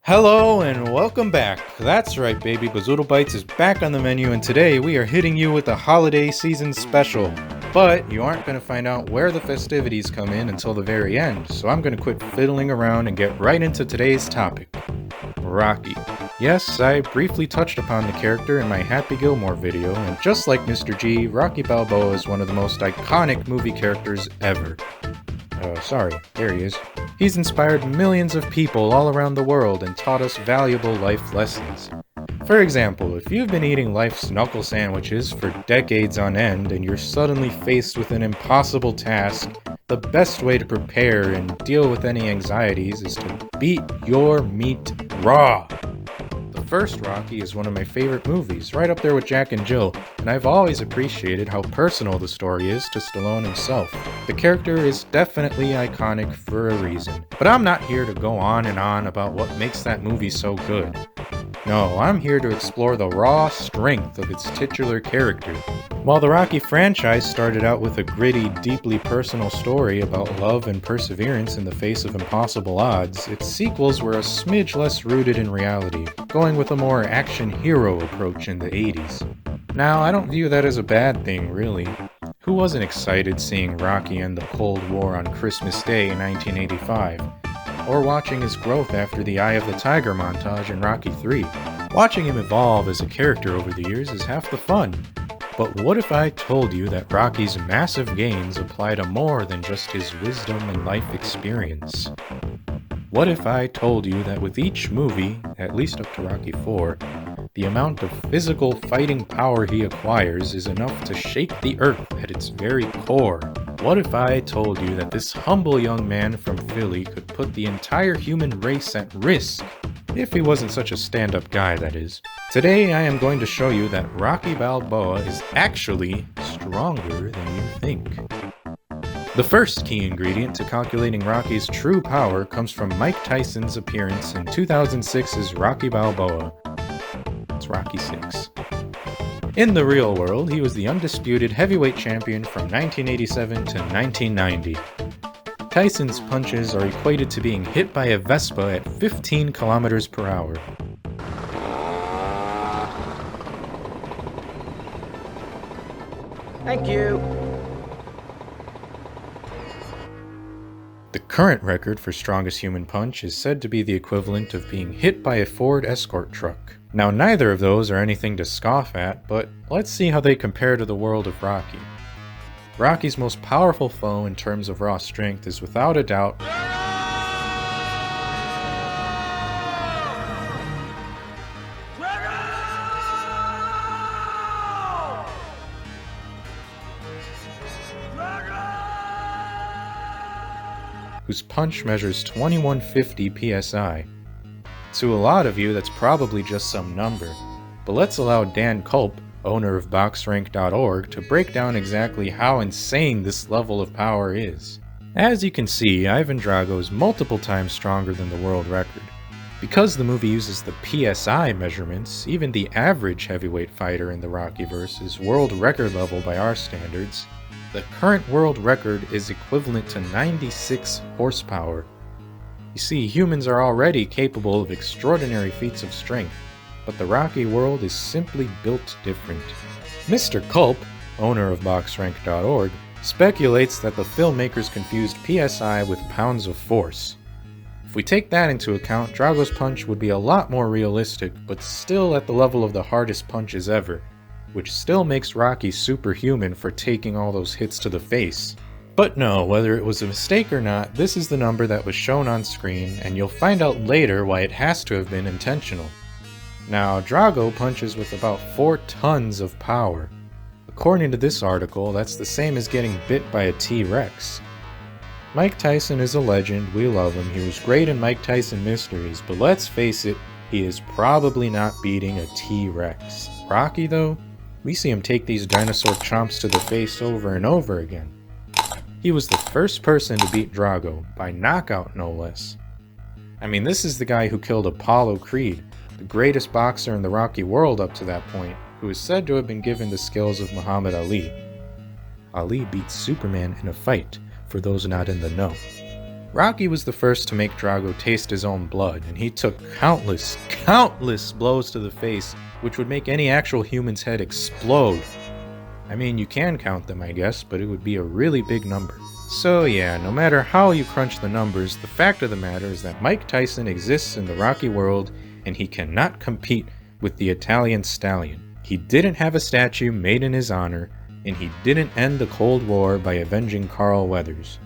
Hello and welcome back. That's right, baby. Bazoodle Bites is back on the menu, and today we are hitting you with a holiday season special. But you aren't going to find out where the festivities come in until the very end, so I'm going to quit fiddling around and get right into today's topic. Rocky. Yes, I briefly touched upon the character in my Happy Gilmore video, and just like Mr. G, Rocky Balboa is one of the most iconic movie characters ever. There he is. He's inspired millions of people all around the world and taught us valuable life lessons. For example, if you've been eating life's knuckle sandwiches for decades on end and you're suddenly faced with an impossible task, the best way to prepare and deal with any anxieties is to beat your meat raw. The first Rocky is one of my favorite movies, right up there with Jack and Jill, and I've always appreciated how personal the story is to Stallone himself. The character is definitely iconic for a reason, but I'm not here to go on and on about what makes that movie so good. No, I'm here to explore the raw strength of its titular character. While the Rocky franchise started out with a gritty, deeply personal story about love and perseverance in the face of impossible odds, its sequels were a smidge less rooted in reality, going with a more action hero approach in the 80s. Now, I don't view that as a bad thing, really. Who wasn't excited seeing Rocky end the Cold War on Christmas Day in 1985? Or watching his growth after the Eye of the Tiger montage in Rocky 3. Watching him evolve as a character over the years is half the fun. But what if I told you that Rocky's massive gains apply to more than just his wisdom and life experience? What if I told you that with each movie, at least up to Rocky 4, the amount of physical fighting power he acquires is enough to shake the earth at its very core? What if I told you that this humble young man from Philly could put the entire human race at risk? If he wasn't such a stand-up guy, that is. Today I am going to show you that Rocky Balboa is actually stronger than you think. The first key ingredient to calculating Rocky's true power comes from Mike Tyson's appearance in 2006's Rocky Balboa. It's Rocky 6. In the real world, he was the undisputed heavyweight champion from 1987 to 1990. Tyson's punches are equated to being hit by a Vespa at 15 kilometers per hour. Thank you. The current record for strongest human punch is said to be the equivalent of being hit by a Ford escort truck. Now, neither of those are anything to scoff at, but let's see how they compare to the world of Rocky. Rocky's most powerful foe in terms of raw strength is without a doubt whose punch measures 2150 psi. To a lot of you, that's probably just some number, but let's allow Dan Culp, owner of BoxRank.org, to break down exactly how insane this level of power is. As you can see, Ivan Drago is multiple times stronger than the world record. Because the movie uses the PSI measurements, even the average heavyweight fighter in the Rockyverse is world record level by our standards. The current world record is equivalent to 96 horsepower. You see, humans are already capable of extraordinary feats of strength, but the Rocky world is simply built different. Mr. Culp, owner of BoxRank.org, speculates that the filmmakers confused PSI with pounds of force. If we take that into account, Drago's punch would be a lot more realistic, but still at the level of the hardest punches ever, which still makes Rocky superhuman for taking all those hits to the face. But no, whether it was a mistake or not, this is the number that was shown on screen, and you'll find out later why it has to have been intentional. Now, Drago punches with about 4 tons of power. According to this article, that's the same as getting bit by a T-Rex. Mike Tyson is a legend, we love him, he was great in Mike Tyson Mysteries, but let's face it, he is probably not beating a T-Rex. Rocky though? We see him take these dinosaur chomps to the face over and over again. He was the first person to beat Drago, by knockout no less. I mean, this is the guy who killed Apollo Creed, the greatest boxer in the Rocky world up to that point, who is said to have been given the skills of Muhammad Ali. Ali beat Superman in a fight, for those not in the know. Rocky was the first to make Drago taste his own blood, and he took countless blows to the face, which would make any actual human's head explode. I mean, you can count them, I guess, but it would be a really big number. So yeah, no matter how you crunch the numbers, the fact of the matter is that Mike Tyson exists in the Rocky world, and he cannot compete with the Italian Stallion. He didn't have a statue made in his honor, and he didn't end the Cold War by avenging Carl Weathers.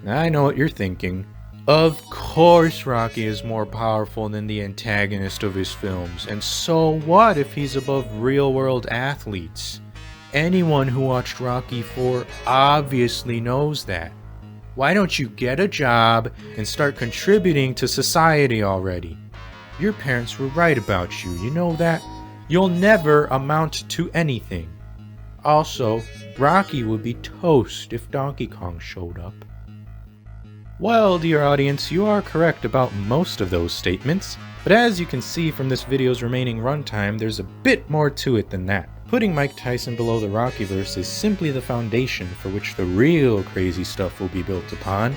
Now, I know what you're thinking. Of course Rocky is more powerful than the antagonist of his films, and so what if he's above real-world athletes? Anyone who watched Rocky IV obviously knows that. Why don't you get a job and start contributing to society already? Your parents were right about you, you know that? You'll never amount to anything. Also, Rocky would be toast if Donkey Kong showed up. Well, dear audience, you are correct about most of those statements, but as you can see from this video's remaining runtime, there's a bit more to it than that. Putting Mike Tyson below the Rockyverse is simply the foundation for which the real crazy stuff will be built upon.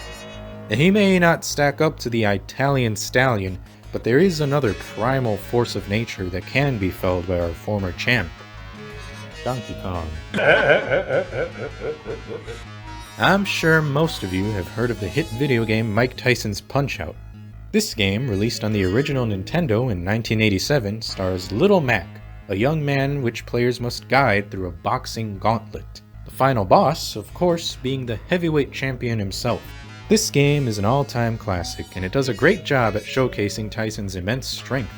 And he may not stack up to the Italian Stallion, but there is another primal force of nature that can be felled by our former champ, Donkey Kong. I'm sure most of you have heard of the hit video game Mike Tyson's Punch-Out! This game, released on the original Nintendo in 1987, stars Little Mac, a young man which players must guide through a boxing gauntlet. The final boss, of course, being the heavyweight champion himself. This game is an all-time classic, and it does a great job at showcasing Tyson's immense strength.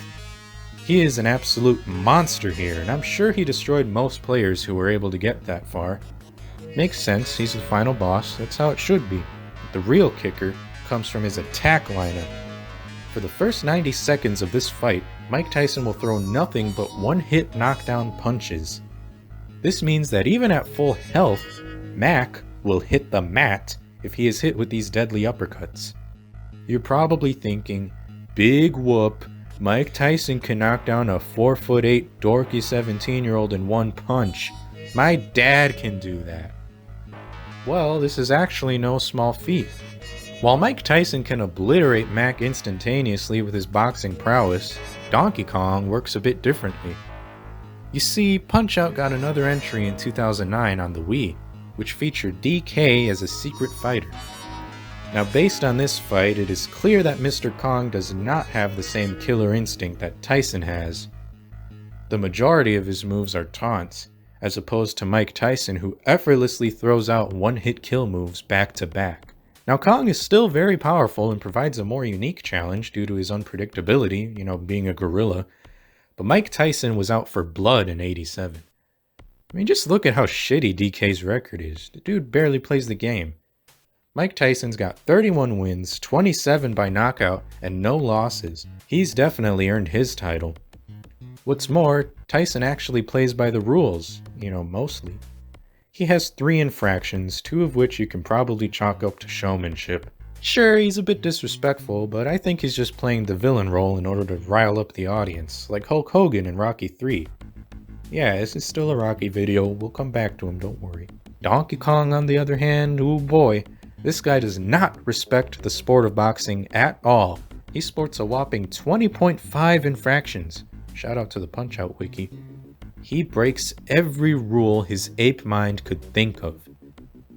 He is an absolute monster here, and I'm sure he destroyed most players who were able to get that far. Makes sense, he's the final boss, that's how it should be. But the real kicker comes from his attack lineup. For the first 90 seconds of this fight, Mike Tyson will throw nothing but one-hit knockdown punches. This means that even at full health, Mac will hit the mat if he is hit with these deadly uppercuts. You're probably thinking, big whoop, Mike Tyson can knock down a 4'8" dorky 17-year-old in one punch. My dad can do that. Well, this is actually no small feat. While Mike Tyson can obliterate Mac instantaneously with his boxing prowess, Donkey Kong works a bit differently. You see, Punch-Out! Got another entry in 2009 on the Wii, which featured DK as a secret fighter. Now, based on this fight, it is clear that Mr. Kong does not have the same killer instinct that Tyson has. The majority of his moves are taunts, as opposed to Mike Tyson, who effortlessly throws out one-hit kill moves back to back. Now, Kong is still very powerful and provides a more unique challenge due to his unpredictability, being a gorilla, but Mike Tyson was out for blood in '87. I mean, just look at how shitty DK's record is. The dude barely plays the game. Mike Tyson's got 31 wins, 27 by knockout, and no losses. He's definitely earned his title. What's more, Tyson actually plays by the rules, mostly. He has 3 infractions, 2 of which you can probably chalk up to showmanship. Sure, he's a bit disrespectful, but I think he's just playing the villain role in order to rile up the audience, like Hulk Hogan in Rocky III. Yeah, this is still a Rocky video, we'll come back to him, don't worry. Donkey Kong, on the other hand, ooh boy, this guy does not respect the sport of boxing at all. He sports a whopping 20.5 infractions. Shout out to the Punch-Out! Wiki. He breaks every rule his ape mind could think of.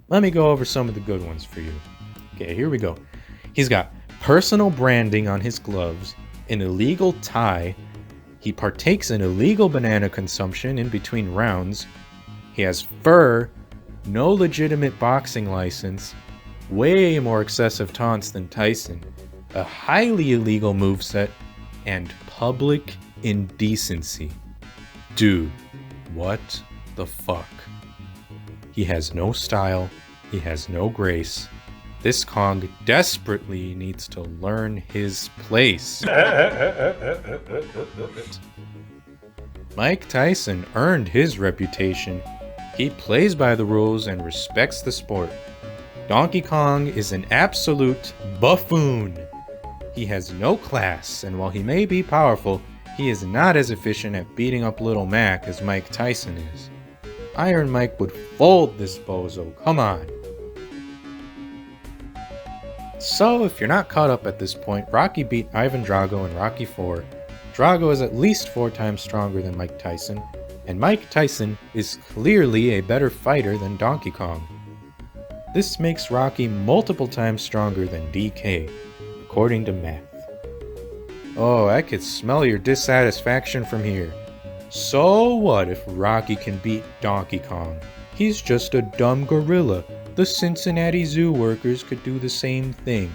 Let me go over some of the good ones for you. Okay, here we go. He's got personal branding on his gloves, an illegal tie, he partakes in illegal banana consumption in between rounds, he has fur, no legitimate boxing license, way more excessive taunts than Tyson, a highly illegal moveset, and public indecency. Dude, what the fuck? He has no style, he has no grace. This Kong desperately needs to learn his place. Mike Tyson earned his reputation. He plays by the rules and respects the sport. Donkey Kong is an absolute buffoon. He has no class, and while he may be powerful, he is not as efficient at beating up Little Mac as Mike Tyson is. Iron Mike would fold this bozo, come on. So, if you're not caught up at this point, Rocky beat Ivan Drago in Rocky IV. Drago is at least 4 times stronger than Mike Tyson, and Mike Tyson is clearly a better fighter than Donkey Kong. This makes Rocky multiple times stronger than DK, according to math. Oh, I could smell your dissatisfaction from here. So what if Rocky can beat Donkey Kong? He's just a dumb gorilla. The Cincinnati Zoo workers could do the same thing.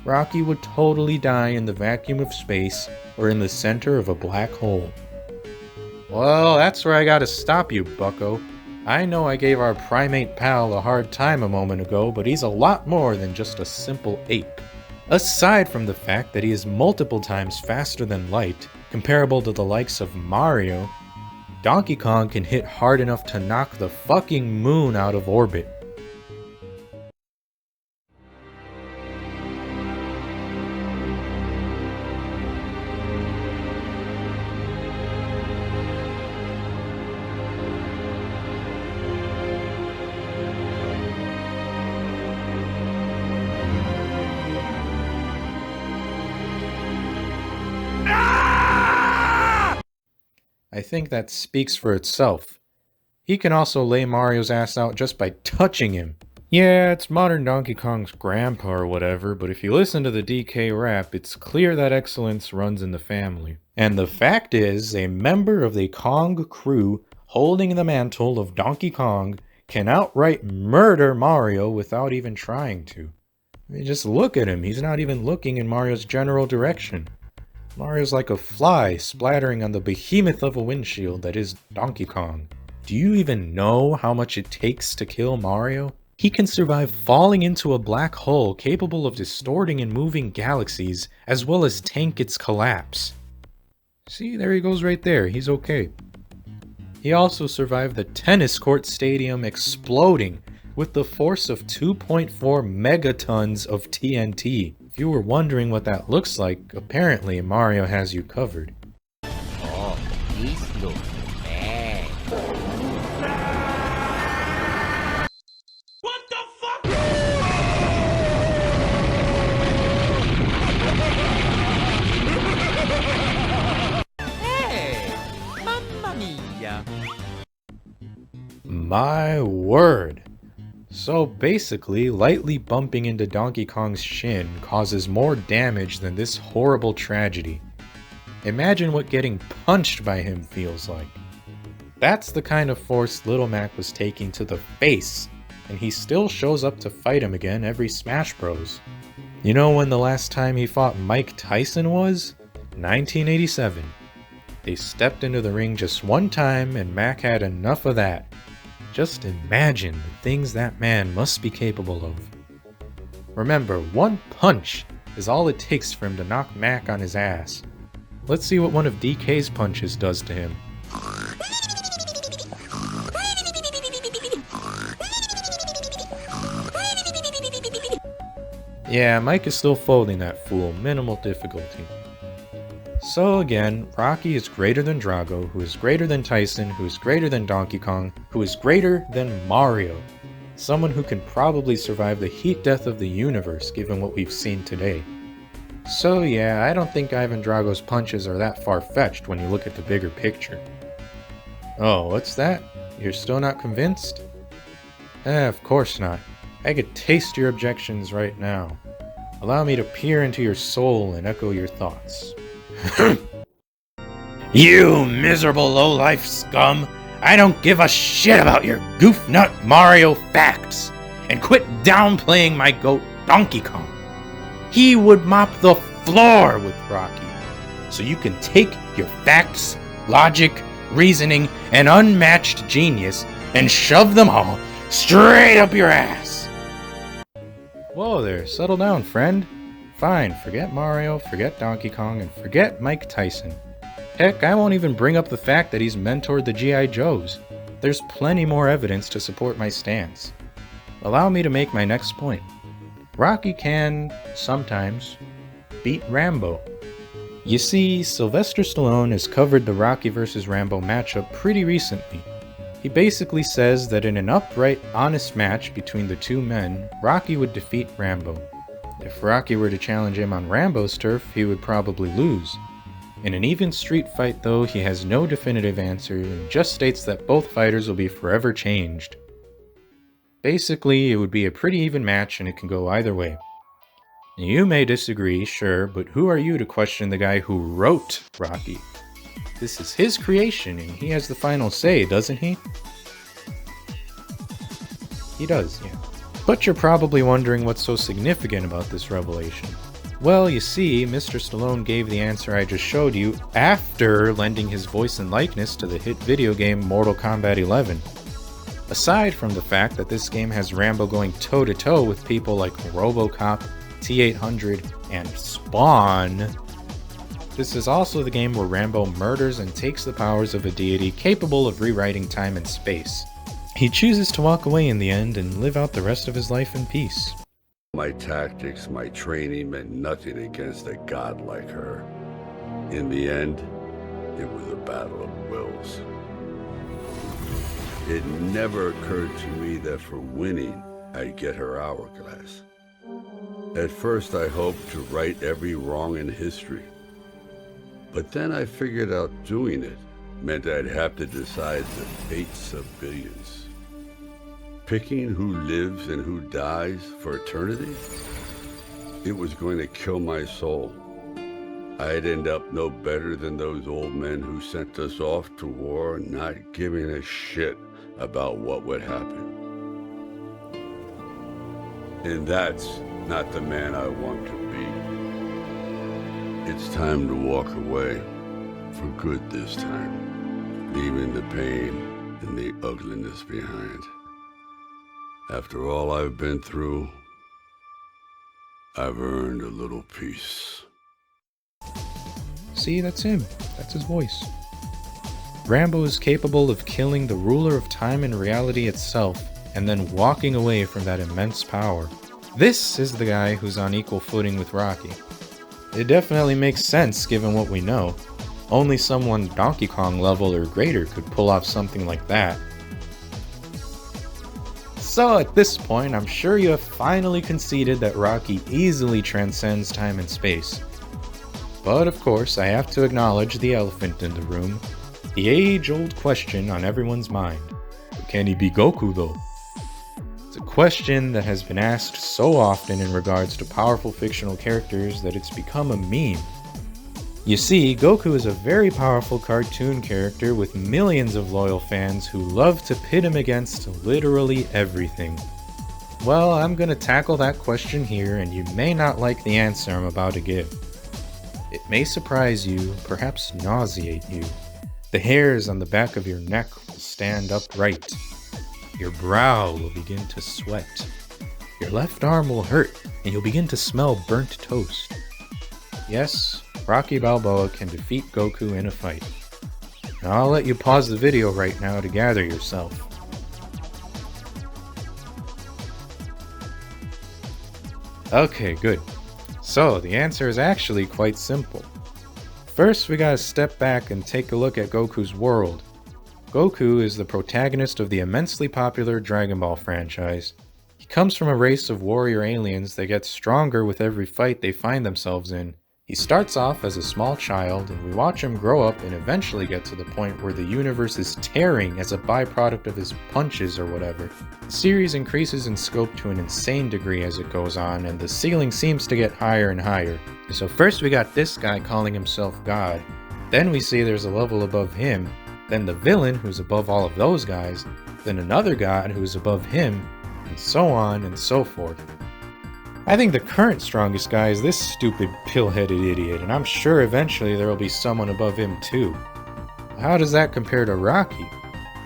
Rocky would totally die in the vacuum of space or in the center of a black hole. Well, that's where I gotta stop you, bucko. I know I gave our primate pal a hard time a moment ago, but he's a lot more than just a simple ape. Aside from the fact that he is multiple times faster than light, comparable to the likes of Mario, Donkey Kong can hit hard enough to knock the fucking moon out of orbit. I think that speaks for itself. He can also lay Mario's ass out just by touching him. Yeah, it's modern Donkey Kong's grandpa or whatever, but if you listen to the DK rap, it's clear that excellence runs in the family. And the fact is, a member of the Kong crew holding the mantle of Donkey Kong can outright murder Mario without even trying to. I mean, just look at him, he's not even looking in Mario's general direction. Mario's like a fly splattering on the behemoth of a windshield that is Donkey Kong. Do you even know how much it takes to kill Mario? He can survive falling into a black hole capable of distorting and moving galaxies, as well as tank its collapse. See, there he goes right there, he's okay. He also survived the tennis court stadium exploding with the force of 2.4 megatons of TNT. If you were wondering what that looks like, apparently Mario has you covered. Oh, these look bad. What the fuck? Hey, mamma mia. My word. So basically, lightly bumping into Donkey Kong's shin causes more damage than this horrible tragedy. Imagine what getting punched by him feels like. That's the kind of force Little Mac was taking to the face, and he still shows up to fight him again every Smash Bros. You know when the last time he fought Mike Tyson was? 1987. They stepped into the ring just one time and Mac had enough of that. Just imagine the things that man must be capable of. Remember, one punch is all it takes for him to knock Mac on his ass. Let's see what one of DK's punches does to him. Yeah, Mike is still folding that fool, minimal difficulty. So again, Rocky is greater than Drago, who is greater than Tyson, who is greater than Donkey Kong, who is greater than Mario. Someone who can probably survive the heat death of the universe, given what we've seen today. So yeah, I don't think Ivan Drago's punches are that far-fetched when you look at the bigger picture. Oh, what's that? You're still not convinced? Of course not. I could taste your objections right now. Allow me to peer into your soul and echo your thoughts. You miserable low-life scum! I don't give a shit about your goof-nut Mario facts! And quit downplaying my goat Donkey Kong! He would mop the floor with Rocky! So you can take your facts, logic, reasoning, and unmatched genius and shove them all straight up your ass! Whoa there, settle down, friend. Fine, forget Mario, forget Donkey Kong, and forget Mike Tyson. Heck, I won't even bring up the fact that he's mentored the G.I. Joes. There's plenty more evidence to support my stance. Allow me to make my next point. Rocky can, sometimes, beat Rambo. You see, Sylvester Stallone has covered the Rocky vs. Rambo matchup pretty recently. He basically says that in an upright, honest match between the two men, Rocky would defeat Rambo. If Rocky were to challenge him on Rambo's turf, he would probably lose. In an even street fight though, he has no definitive answer and just states that both fighters will be forever changed. Basically, it would be a pretty even match and it can go either way. You may disagree, sure, but who are you to question the guy who wrote Rocky? This is his creation and he has the final say, doesn't he? He does, yeah. But you're probably wondering what's so significant about this revelation. Well, you see, Mr. Stallone gave the answer I just showed you after lending his voice and likeness to the hit video game Mortal Kombat 11. Aside from the fact that this game has Rambo going toe-to-toe with people like RoboCop, T-800, and Spawn, this is also the game where Rambo murders and takes the powers of a deity capable of rewriting time and space. He chooses to walk away in the end and live out the rest of his life in peace. My tactics, my training meant nothing against a god like her. In the end, it was a battle of wills. It never occurred to me that for winning, I'd get her hourglass. At first, I hoped to right every wrong in history. But then I figured out doing it meant I'd have to decide the fates of billions. Picking who lives and who dies for eternity? It was going to kill my soul. I'd end up no better than those old men who sent us off to war not giving a shit about what would happen. And that's not the man I want to be. It's time to walk away for good this time, leaving the pain and the ugliness behind. After all I've been through, I've earned a little peace. See, that's him. That's his voice. Rambo is capable of killing the ruler of time and reality itself, and then walking away from that immense power. This is the guy who's on equal footing with Rocky. It definitely makes sense given what we know. Only someone Donkey Kong level or greater could pull off something like that. So at this point, I'm sure you have finally conceded that Rocky easily transcends time and space. But of course, I have to acknowledge the elephant in the room, the age-old question on everyone's mind. Can he be Goku though? It's a question that has been asked so often in regards to powerful fictional characters that it's become a meme. You see, Goku is a very powerful cartoon character with millions of loyal fans who love to pit him against literally everything. Well, I'm gonna tackle that question here, and you may not like the answer I'm about to give. It may surprise you, perhaps nauseate you. The hairs on the back of your neck will stand upright. Your brow will begin to sweat. Your left arm will hurt, and you'll begin to smell burnt toast. Yes, Rocky Balboa can defeat Goku in a fight. Now I'll let you pause the video right now to gather yourself. Okay, good. So the answer is actually quite simple. First, we gotta step back and take a look at Goku's world. Goku is the protagonist of the immensely popular Dragon Ball franchise. He comes from a race of warrior aliens that get stronger with every fight they find themselves in. He starts off as a small child, and we watch him grow up and eventually get to the point where the universe is tearing as a byproduct of his punches or whatever. The series increases in scope to an insane degree as it goes on, and the ceiling seems to get higher and higher. So first we got this guy calling himself God, then we see there's a level above him, then the villain who's above all of those guys, then another god who's above him, and so on and so forth. I think the current strongest guy is this stupid pill-headed idiot, and I'm sure eventually there will be someone above him too. How does that compare to Rocky?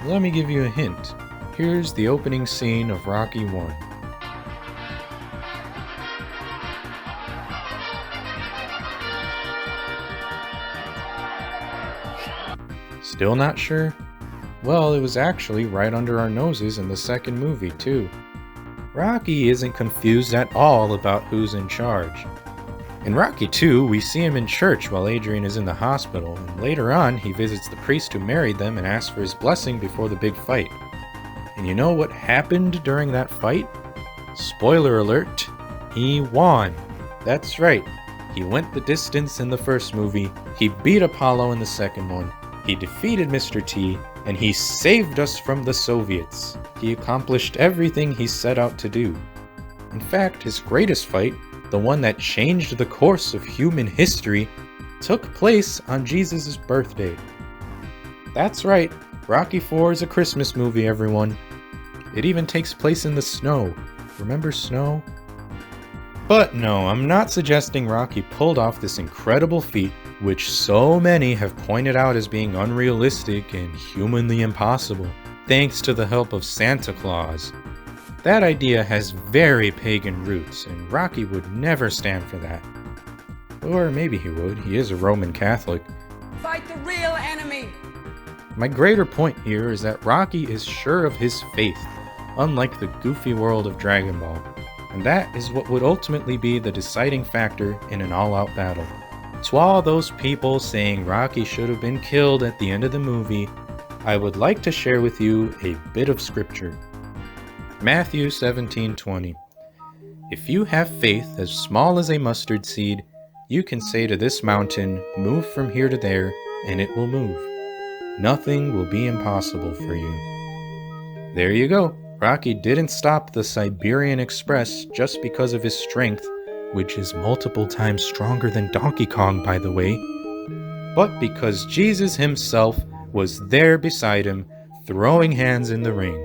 Let me give you a hint. Here's the opening scene of Rocky 1. Still not sure? Well, it was actually right under our noses in the second movie too. Rocky isn't confused at all about who's in charge. In Rocky 2, we see him in church while Adrian is in the hospital, and later on he visits the priest who married them and asks for his blessing before the big fight. And you know what happened during that fight? Spoiler alert, he won. That's right. He went the distance in the first movie, he beat Apollo in the second one, he defeated Mr. T, and he saved us from the Soviets. He accomplished everything he set out to do. In fact, his greatest fight, the one that changed the course of human history, took place on Jesus' birthday. That's right, Rocky IV is a Christmas movie, everyone. It even takes place in the snow. Remember snow? But no, I'm not suggesting Rocky pulled off this incredible feat, which so many have pointed out as being unrealistic and humanly impossible, thanks to the help of Santa Claus. That idea has very pagan roots, and Rocky would never stand for that. Or maybe he would, he is a Roman Catholic. Fight the real enemy! My greater point here is that Rocky is sure of his faith, unlike the goofy world of Dragon Ball. And that is what would ultimately be the deciding factor in an all-out battle. To all those people saying Rocky should have been killed at the end of the movie, I would like to share with you a bit of scripture. Matthew 17:20. If you have faith as small as a mustard seed, you can say to this mountain, move from here to there, and it will move. Nothing will be impossible for you. There you go. Rocky didn't stop the Siberian Express just because of his strength, which is multiple times stronger than Donkey Kong, by the way, but because Jesus himself was there beside him, throwing hands in the ring.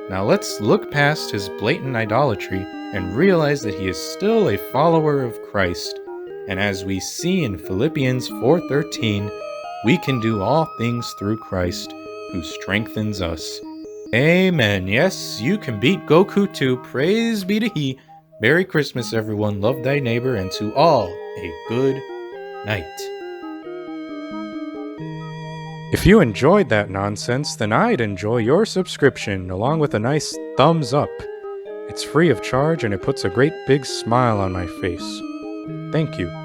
Now let's look past his blatant idolatry and realize that he is still a follower of Christ, and as we see in Philippians 4:13, we can do all things through Christ, who strengthens us. Amen. Yes, you can beat Goku too. Praise be to He. Merry Christmas, everyone. Love thy neighbor, and to all a good night. If you enjoyed that nonsense, then I'd enjoy your subscription, along with a nice thumbs up. It's free of charge, and it puts a great big smile on my face. Thank you.